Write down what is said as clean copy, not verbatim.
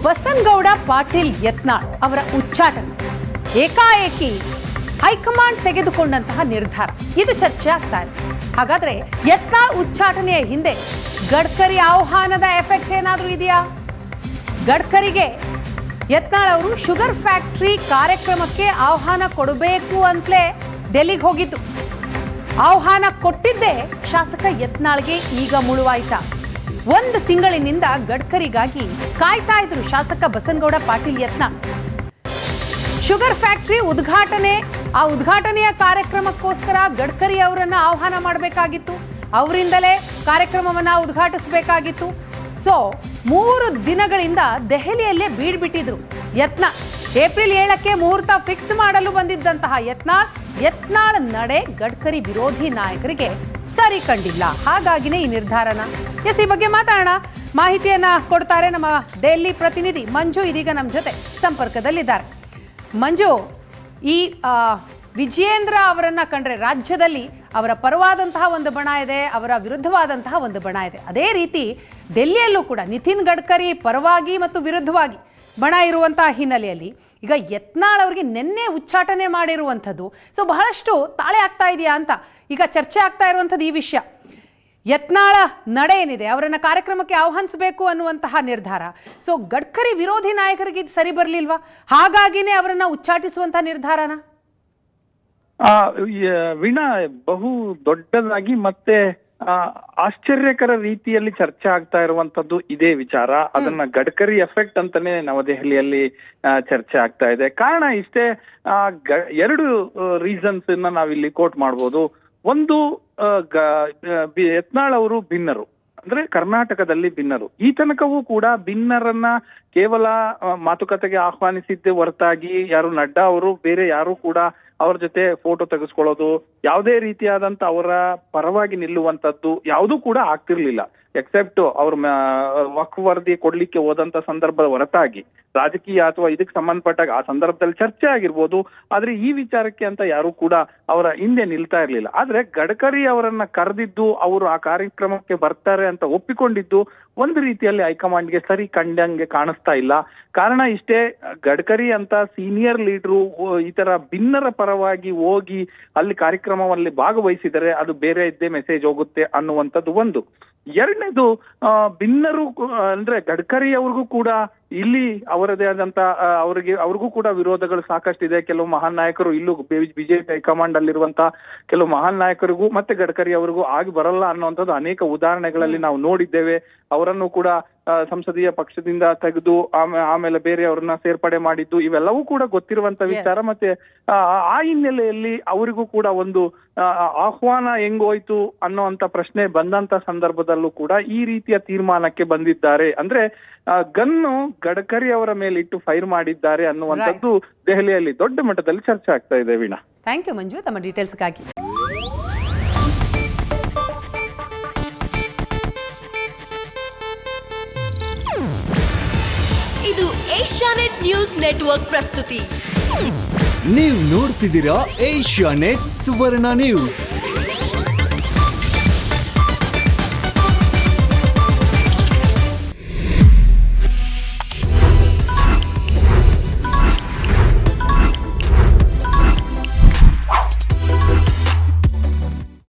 ಬಸನಗೌಡ ಪಾಟೀಲ್ ಯತ್ನಾಳ್ ಅವರ ಉಚ್ಚಾಟನೆ ಏಕಾಏಕಿ ಹೈಕಮಾಂಡ್ ತೆಗೆದುಕೊಂಡಂತಹ ನಿರ್ಧಾರ ಇದು ಚರ್ಚೆ ಆಗ್ತಾ ಇದೆ. ಹಾಗಾದ್ರೆ ಯತ್ನಾಳ್ ಉಚ್ಚಾಟನೆಯ ಹಿಂದೆ ಗಡ್ಕರಿ ಆಹ್ವಾನದ ಎಫೆಕ್ಟ್ ಏನಾದರೂ ಇದೆಯಾ? ಗಡ್ಕರಿಗೆ ಯತ್ನಾಳ್ ಅವರು ಶುಗರ್ ಫ್ಯಾಕ್ಟರಿ ಕಾರ್ಯಕ್ರಮಕ್ಕೆ ಆಹ್ವಾನ ಕೊಡಬೇಕು ಅಂತಲೇ ಡೆಲ್ಲಿಗೆ ಹೋಗಿದ್ದು. ಆಹ್ವಾನ ಕೊಟ್ಟಿದ್ದೇ ಶಾಸಕ ಯತ್ನಾಳ್ಗೆ ಈಗ ಮುಳುವಾಯ್ತಾ? ಒಂದು ತಿಂಗಳಿನಿಂದ ಗಡ್ಕರಿಗಾಗಿ ಕಾಯ್ತಾ ಇದ್ರು ಶಾಸಕ ಬಸನಗೌಡ ಪಾಟೀಲ್ ಯತ್ನಾಳ್. ಶುಗರ್ ಫ್ಯಾಕ್ಟರಿ ಉದ್ಘಾಟನೆ, ಆ ಉದ್ಘಾಟನೆಯ ಕಾರ್ಯಕ್ರಮಕ್ಕೋಸ್ಕರ ಗಡ್ಕರಿ ಅವರನ್ನ ಆಹ್ವಾನ ಮಾಡಬೇಕಾಗಿತ್ತು, ಅವರಿಂದಲೇ ಕಾರ್ಯಕ್ರಮವನ್ನ ಉದ್ಘಾಟಿಸಬೇಕಾಗಿತ್ತು. ಸೊ 3 ದಿನಗಳಿಂದ ದೆಹಲಿಯಲ್ಲೇ ಬೀಡ್ಬಿಟ್ಟಿದ್ರು ಯತ್ನಾಳ್. ಏಪ್ರಿಲ್ 7ಕ್ಕೆ ಮುಹೂರ್ತ ಫಿಕ್ಸ್ ಮಾಡಲು ಬಂದಿದ್ದಂತಹ ಯತ್ನಾಳ್ ನಡೆ ಗಡ್ಕರಿ ವಿರೋಧಿ ನಾಯಕರಿಗೆ ಸರಿ ಕಂಡಿಲ್ಲ. ಹಾಗಾಗಿನೇ ಈ ನಿರ್ಧಾರನ. ಈ ಬಗ್ಗೆ ಮಾತಾಡೋಣ. ಮಾಹಿತಿಯನ್ನ ಕೊಡ್ತಾರೆ ನಮ್ಮ ಡೆಲ್ಲಿ ಪ್ರತಿನಿಧಿ ಮಂಜು, ಇದೀಗ ನಮ್ಮ ಜೊತೆ ಸಂಪರ್ಕದಲ್ಲಿದ್ದಾರೆ. ಮಂಜು, ಈ ವಿಜಯೇಂದ್ರ ಅವರನ್ನ ಕಂಡ್ರೆ ರಾಜ್ಯದಲ್ಲಿ ಅವರ ಪರವಾದಂತಹ ಒಂದು ಬಣ ಇದೆ, ಅವರ ವಿರುದ್ಧವಾದಂತಹ ಒಂದು ಬಣ ಇದೆ. ಅದೇ ರೀತಿ ಡೆಲ್ಲಿಯಲ್ಲೂ ಕೂಡ ನಿತಿನ್ ಗಡ್ಕರಿ ಪರವಾಗಿ ಮತ್ತು ವಿರುದ್ಧವಾಗಿ ಬಣ ಇರುವಂತಹ ಹಿನ್ನೆಲೆಯಲ್ಲಿ ಈಗ ಯತ್ನಾಳ್ ಅವರಿಗೆ ನಿನ್ನೆ ಉಚ್ಚಾಟನೆ ಮಾಡಿರುವಂಥದ್ದು ಸೊ ಬಹಳಷ್ಟು ತಾಳೆ ಆಗ್ತಾ ಇದೆಯಾ ಅಂತ ಈಗ ಚರ್ಚೆ ಆಗ್ತಾ ಇರುವಂಥದ್ದು ಈ ವಿಷಯ. ಯತ್ನಾಳ ನಡೆ ಏನಿದೆ, ಅವರನ್ನ ಕಾರ್ಯಕ್ರಮಕ್ಕೆ ಆಹ್ವಾನಿಸಬೇಕು ಅನ್ನುವಂತಹ ನಿರ್ಧಾರ, ಸೊ ಗಡ್ಕರಿ ವಿರೋಧಿ ನಾಯಕರಿಗೆ ಇದು ಸರಿ ಬರಲಿಲ್ವಾ? ಹಾಗಾಗಿನೇ ಅವರನ್ನ ಉಚ್ಚಾಟಿಸುವಂತಹ ನಿರ್ಧಾರನ? ವೀಣಾ, ಬಹು ದೊಡ್ಡದಾಗಿ ಮತ್ತೆ ಆಶ್ಚರ್ಯಕರ ರೀತಿಯಲ್ಲಿ ಚರ್ಚೆ ಆಗ್ತಾ ಇರುವಂತದ್ದು ಇದೇ ವಿಚಾರ. ಅದನ್ನ ಗಡ್ಕರಿ ಎಫೆಕ್ಟ್ ಅಂತಾನೆ ನವದೆಹಲಿಯಲ್ಲಿ ಚರ್ಚೆ ಆಗ್ತಾ ಇದೆ. ಕಾರಣ ಇಷ್ಟೇ, 2 ರೀಸನ್ಸ್ ನಾವಿಲ್ಲಿ ಕೋಟ್ ಮಾಡ್ಬೋದು. ಒಂದು, ಯತ್ನಾಳ್ ಅವರು ಭಿನ್ನರು, ಅಂದ್ರೆ ಕರ್ನಾಟಕದಲ್ಲಿ ಭಿನ್ನರು. ಈ ತನಕವೂ ಕೂಡ ಭಿನ್ನರನ್ನ ಕೇವಲ ಮಾತುಕತೆಗೆ ಆಹ್ವಾನಿಸಿದ್ದೇ ಹೊರತಾಗಿ ಯಾರು ನಡ್ಡಾ ಅವರು ಬೇರೆ ಯಾರು ಕೂಡ ಅವ್ರ ಜೊತೆ ಫೋಟೋ ತೆಗೆಸ್ಕೊಳ್ಳೋದು, ಯಾವುದೇ ರೀತಿಯಾದಂತ ಅವರ ಪರವಾಗಿ ನಿಲ್ಲುವಂತದ್ದು ಯಾವುದೂ ಕೂಡ ಆಗ್ತಿರ್ಲಿಲ್ಲ. ಎಕ್ಸೆಪ್ಟ್ ಅವ್ರ ವಕ್ಫ್ ವರದಿ ಕೊಡ್ಲಿಕ್ಕೆ ಹೋದಂತ ಸಂದರ್ಭದ ಹೊರತಾಗಿ ರಾಜಕೀಯ ಅಥವಾ ಇದಕ್ಕೆ ಸಂಬಂಧಪಟ್ಟಾಗ ಆ ಸಂದರ್ಭದಲ್ಲಿ ಚರ್ಚೆ ಆಗಿರ್ಬೋದು, ಆದ್ರೆ ಈ ವಿಚಾರಕ್ಕೆ ಅಂತ ಯಾರು ಕೂಡ ಅವರ ಹಿಂದೆ ನಿಲ್ತಾ ಇರ್ಲಿಲ್ಲ. ಆದ್ರೆ ಗಡ್ಕರಿ ಅವರನ್ನ ಕರೆದಿದ್ದು, ಅವರು ಆ ಕಾರ್ಯಕ್ರಮಕ್ಕೆ ಬರ್ತಾರೆ ಅಂತ ಒಪ್ಪಿಕೊಂಡಿದ್ದು ಒಂದು ರೀತಿಯಲ್ಲಿ ಹೈಕಮಾಂಡ್ಗೆ ಸರಿ ಕಂಡಂಗೆ ಕಾಣಿಸ್ತಾ ಇಲ್ಲ. ಕಾರಣ ಇಷ್ಟೇ, ಗಡ್ಕರಿ ಅಂತ ಸೀನಿಯರ್ ಲೀಡರು ಈ ತರ ಭಿನ್ನರ ಪರವಾಗಿ ಹೋಗಿ ಅಲ್ಲಿ ಕಾರ್ಯಕ್ರಮದಲ್ಲಿ ಭಾಗವಹಿಸಿದರೆ ಅದು ಬೇರೆ ಇದ್ದೇ ಮೆಸೇಜ್ ಹೋಗುತ್ತೆ ಅನ್ನುವಂಥದ್ದು ಒಂದು. ಎರಡನೇದು, ಭಿನ್ನರು ಅಂದ್ರೆ ಗಡ್ಕರಿ ಅವ್ರಿಗೂ ಕೂಡ ಇಲ್ಲಿ ಅವರದೇ ಆದಂತ ಅವ್ರಿಗೂ ಕೂಡ ವಿರೋಧಗಳು ಸಾಕಷ್ಟಿದೆ. ಕೆಲವು ಮಹಾನ್ ನಾಯಕರು ಇಲ್ಲೂ ಬಿಜೆಪಿ ಹೈಕಮಾಂಡ್ ಅಲ್ಲಿರುವಂತ ಕೆಲವು ಮಹಾನ್ ನಾಯಕರಿಗೂ ಮತ್ತೆ ಗಡ್ಕರಿ ಅವ್ರಿಗೂ ಆಗಿ ಬರಲ್ಲ ಅನ್ನುವಂಥದ್ದು ಅನೇಕ ಉದಾಹರಣೆಗಳಲ್ಲಿ ನಾವು ನೋಡಿದ್ದೇವೆ. ಅವರನ್ನು ಕೂಡ ಸಂಸದೀಯ ಪಕ್ಷದಿಂದ ತೆಗೆದು ಆಮೇಲೆ ಬೇರೆ ಅವ್ರನ್ನ ಸೇರ್ಪಡೆ ಮಾಡಿದ್ದು ಇವೆಲ್ಲವೂ ಕೂಡ ಗೊತ್ತಿರುವಂತ ವಿಚಾರ. ಮತ್ತೆ ಆ ಹಿನ್ನೆಲೆಯಲ್ಲಿ ಅವರಿಗೂ ಕೂಡ ಒಂದು ಆಹ್ವಾನ ಹೆಂಗೋಯ್ತು ಅನ್ನೋಂತ ಪ್ರಶ್ನೆ ಬಂದಂತ ಸಂದರ್ಭದಲ್ಲೂ ಕೂಡ ಈ ರೀತಿಯ ತೀರ್ಮಾನಕ್ಕೆ ಬಂದಿದ್ದಾರೆ. ಅಂದ್ರೆ ಗನ್ನು ಗಡ್ಕರಿ ಅವರ ಮೇಲೆ ಇಟ್ಟು ಫೈರ್ ಮಾಡಿದ್ದಾರೆ ಅನ್ನುವಂಥದ್ದು ದೆಹಲಿಯಲ್ಲಿ ದೊಡ್ಡ ಮಟ್ಟದಲ್ಲಿ ಚರ್ಚೆ ಆಗ್ತಾ ಇದೆ. ವೀಣಾ, ಥ್ಯಾಂಕ್ ಯು ಮಂಜು ತಮ್ಮ ಡೀಟೇಲ್ಸ್ಗಾಗಿ. ಇದು ಏಷ್ಯಾನೆಟ್ ನ್ಯೂಸ್ ನೆಟ್ವರ್ಕ್ ಪ್ರಸ್ತುತಿ. ನೀವು ನೋಡ್ತಿದ್ದೀರಾ ಏಷ್ಯಾನೆಟ್ ಸುವರ್ಣ ನ್ಯೂಸ್.